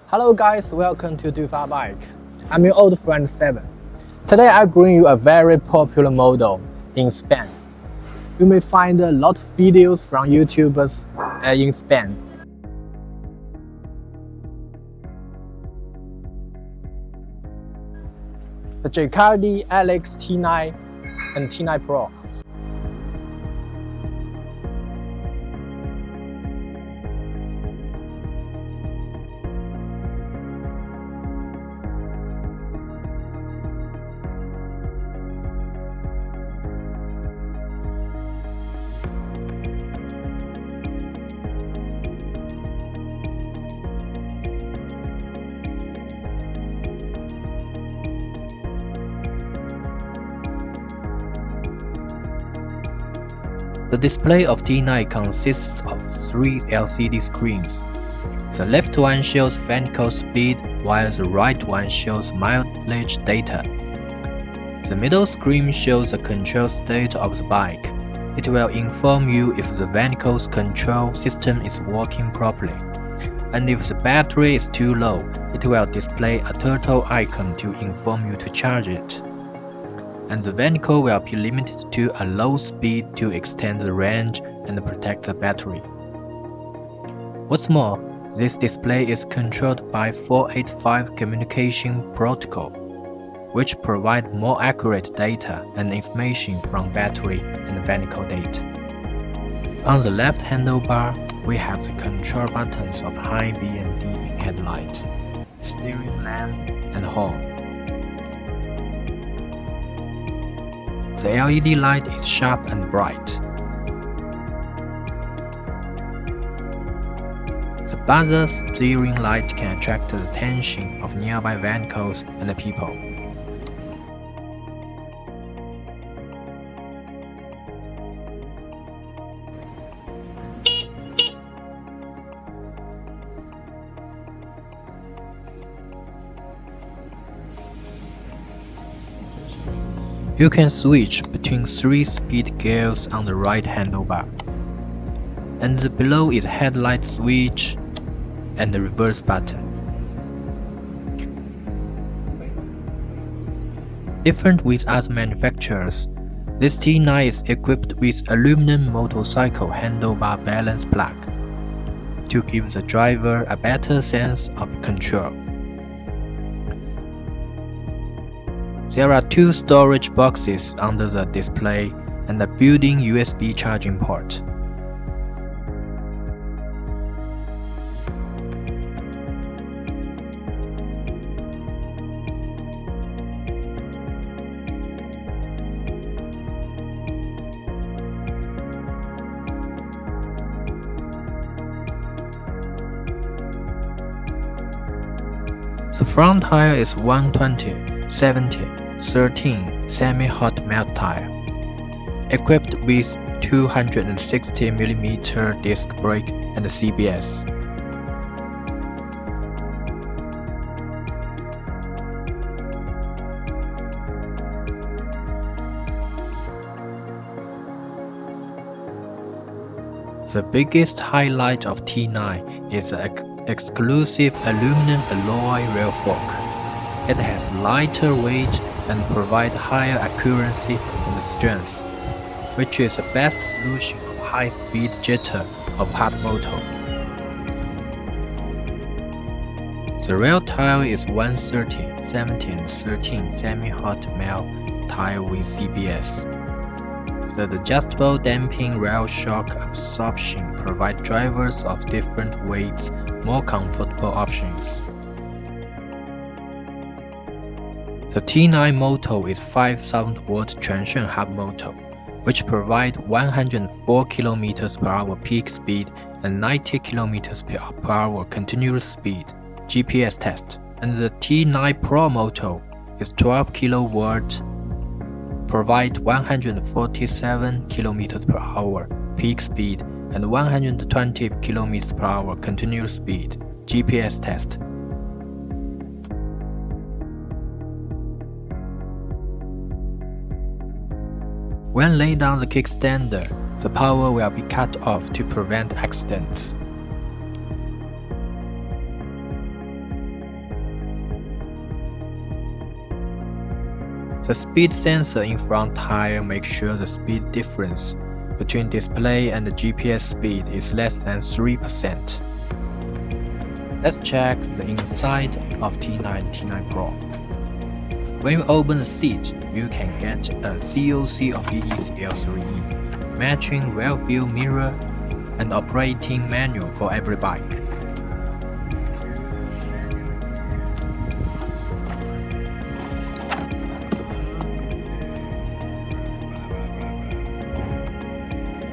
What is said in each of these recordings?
Hello guys, welcome to DOFA Bike. I'm your old friend 7. Today I bring you a very popular model in Spain. You may find a lot of videos from YouTubers in Spain. The 𝐏𝐡𝐨𝐧𝐞 T9 and T9 Pro. The display of T9 consists of 3 LCD screens. The left one shows vehicle speed, while the right one shows mileage data. The middle screen shows the control state of the bike. It will inform you if the vehicle's control system is working properly. And if the battery is too low, it will display a turtle icon to inform you to charge it. And the vehicle will be limited to a low speed to extend the range and protect the battery. What's more, this display is controlled by 485 communication protocol, which provide more accurate data and information from battery and vehicle data. On the left handlebar, we have the control buttons of high beam and D beam headlight, steering lamp, and horn. The LED light is sharp and bright. The buzzer steering light can attract the attention of nearby vehicles and people. You can switch between 3 speed gears on the right handlebar. And below is headlight switch and the reverse button. Different with other manufacturers, this T9 is equipped with aluminum motorcycle handlebar balance plug to give the driver a better sense of control. There are 2 storage boxes under the display and a built-in USB charging port. The front tire is 120, 70, 13 semi-hot melt tire, equipped with 260mm disc brake and CBS. The biggest highlight of T9 is the exclusive aluminum alloy rail fork. It has lighter weight and provides higher accuracy and strength, which is the best solution of high-speed jitter of hard motor. The rear tire is 130, 70 and 13 semi-hot melt tire with CBS. The adjustable damping rail shock absorption provides drivers of different weights more comfortable options. The T9 motor is 5,000-watt traction hub motor, which provides 104 km/h peak speed and 90 km/h continuous speed GPS test. And the T9 Pro motor is 12 kW, provides 147 km/h peak speed and 120 km/h continuous speed GPS test. When laying down the kickstander, the power will be cut off to prevent accidents. The speed sensor in front tire makes sure the speed difference between display and the GPS speed is less than 3%. Let's check the inside of T9 and T9 Pro. When you open the seat, you can get a COC of 𝐏𝐸𝐶L3E, matching rear view mirror and operating manual for every bike.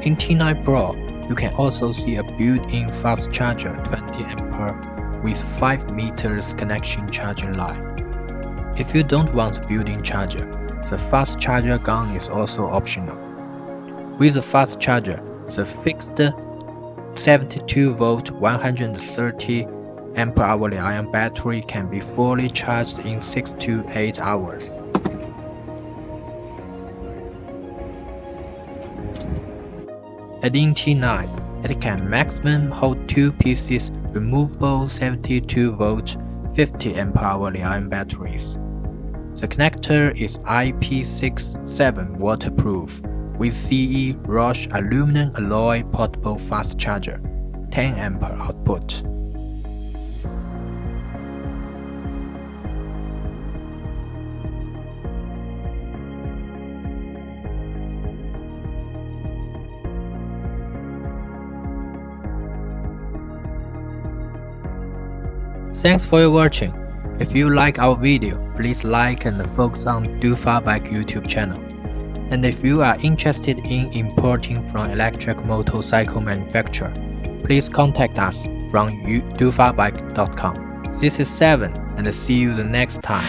In T9 Pro, you can also see a built-in fast charger 20A with 5 meters connection charging line. If you don't want a built-in charger, the fast charger gun is also optional. With the fast charger, the fixed 72-volt 130Ah Li-ion battery can be fully charged in 6 to 8 hours. And in T9, it can maximum hold 2 pieces removable 72-volt 50Ah Li-ion batteries. The connector is IP67 waterproof with CE Roche aluminum alloy portable fast charger, 10A output. Thanks for watching. If you like our video, please like and focus on DOFA Bike YouTube channel. And if you are interested in importing from electric motorcycle manufacturer, please contact us from dofabike.com. This is 7 and see you the next time.